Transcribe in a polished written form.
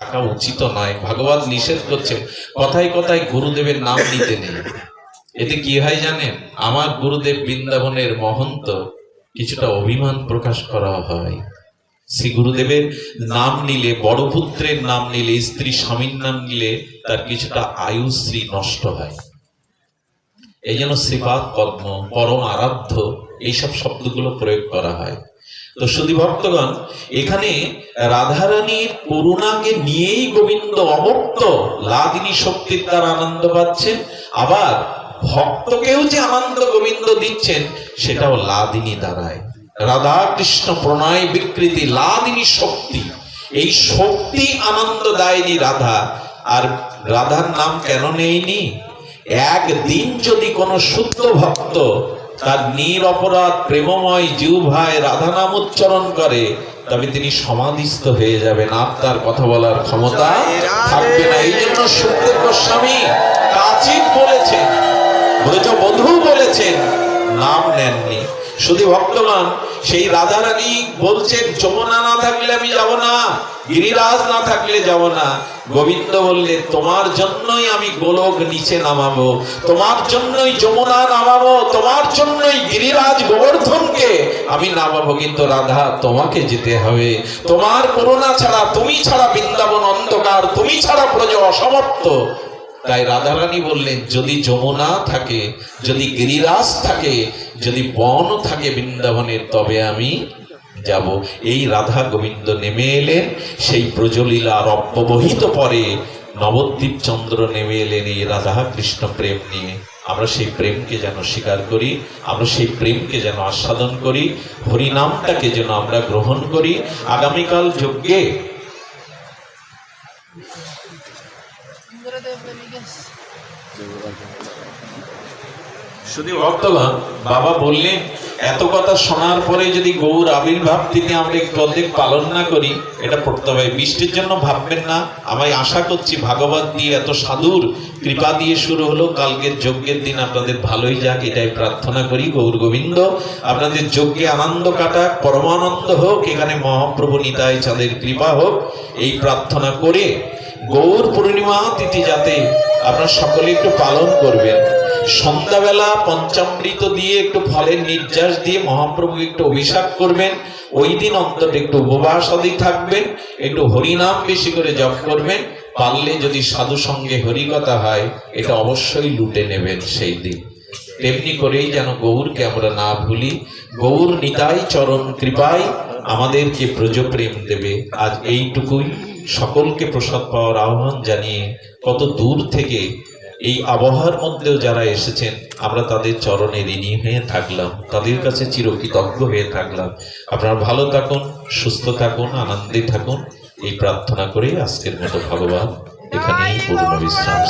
থাকা উচিত নয়। ভাগবত নিষেধ করছেন, কথায় কথায় গুরুদেবের নাম নিতে নেই। এতে কি হয় জানেন, আমার গুরুদেব বৃন্দাবনের মহন্ত, কিছুটা অভিমান প্রকাশ করা হয়। শ্রী গুরুদেবের নাম নিলে, বড় পুত্রের নাম নিলে, স্ত্রী স্বামীর নাম নিলে তার কিছুটা আয়ুশ্রী নষ্ট হয়। এই জন্য শ্রীপাদ পদ্ম, পরম আরাধ্য, এইসব শব্দগুলো প্রয়োগ করা হয়। তো সুধী ভক্তগণ, এখানে রাধারানীর করুণাকে নিয়েই গোবিন্দ অমুক্ত লাদিনী শক্তির দ্বারা আনন্দ পাচ্ছেন, আবার ভক্তকেও যে আনন্দ গোবিন্দ দিচ্ছেন সেটাও লাদিনী দ্বারায়। রাধা কৃষ্ণ প্রণয় বিকৃতি লাদিনী শক্তি, এই শক্তি আনন্দ দেয়নি রাধা। আর রাধার নাম কেন নেয়নি? একদিন যদি কোনো শুদ্ধ ভক্ত তার নিরপরাধ প্রেমময় জিহ্বায় রাধা নাম উচ্চারণ করে, তবে তিনি সমাধিস্থ হয়ে যাবেন, আর তার কথা বলার ক্ষমতা থাকবে না। এই জন্য সুখদেব গোস্বামী কাচিত বলেছেন, ব্রজবধূ বলেছেন, নাম নেননি। শুধু ভক্তগণ, সেই রাধারানী বলছেন, যমুনা না থাকলে আমি যাব না, গিরিরাজ না থাকলে যাব না। গোবিন্দ বললেন, তোমার জন্যই আমি গোলক নিচে নামাবো, তোমার জন্যই যমুনা নামাবো, তোমার জন্যই গিরিরাজ গোবর্ধনকে আমি নামাবো। কিন্তু রাধা, তোমাকে যেতে হবে, তোমার করুণা ছাড়া, তুমি ছাড়া বৃন্দাবন অন্ধকার, তুমি ছাড়া ব্রজ অসমর্থ। তাই রাধারানী বললেন, যদি যমুনা থাকে, যদি গিরিরাজ থাকে, যদি বন থাকে বৃন্দাবনের, তবে আমি যাব। এই রাধা গোবিন্দ নেমে এলেন সেই ব্রজলীলার অব্যবহিত পরে। নবদ্বীপ চন্দ্র নেমে এলেন এই রাধা কৃষ্ণ প্রেম নিয়ে। আমরা সেই প্রেমকে যেন স্বীকার করি, আমরা সেই প্রেমকে যেন আস্বাদন করি, হরিনামটাকে যেন আমরা গ্রহণ করি। আগামীকাল যজ্ঞে শুধু ভক্তগণ, বাবা বললেন, এত কথা শোনার পরে যদি গৌর আবির্ভাব তিনি আমরা একটু অর্ধেক পালন না করি, এটা পড়তে হবে। বৃষ্টির জন্য ভাববেন না, আমি আশা করছি ভাগবত দিয়ে, এত সাধুর কৃপা দিয়ে শুরু হলো, কালকের যজ্ঞের দিন আপনাদের ভালোই যাক, এটাই প্রার্থনা করি। গৌর গোবিন্দ আপনাদের যজ্ঞে আনন্দ কাটাক, পরমানন্দ হোক, এখানে মহাপ্রভু নিতাই চাঁদের কৃপা হোক, এই প্রার্থনা করে গৌর পূর্ণিমা তিথি যাতে আপনারা সকলে একটু পালন করবেন। সন্ধ্যাবেলা পঞ্চামৃত দিয়ে একটু ফলের নির্যাস দিয়ে মহাপ্রভু একটু অভিষেক করবেন। ওই দিন অন্তত একটু উপবাস আদি থাকবেন, একটু হরিনাম বেশি করে জপ করবেন। পারলে যদি সাধু সঙ্গে হরিকথা হয়, এটা অবশ্যই লুটে নেবেন সেই দিন। তেমনি করেই যেন গৌরকে আমরা না ভুলি। গৌর নিতাই চরণ কৃপায় আমাদেরকে ব্রজপ্রেম দেবে। আজ এইটুকুই। সকলকে প্রসাদ পাওয়ার আহ্বান জানিয়ে, কত দূর থেকে এই আবহাওয়ার মধ্যেও যারা এসেছেন, আমরা তাদের চরণে ঋণী হয়ে থাকলাম, তাদের কাছে চিরকৃতজ্ঞ হয়ে থাকলাম। আপনারা ভালো থাকুন, সুস্থ থাকুন, আনন্দে থাকুন, এই প্রার্থনা করে আজকের মতো ভগবান এখানেই পূর্ণ বিশ্রাম।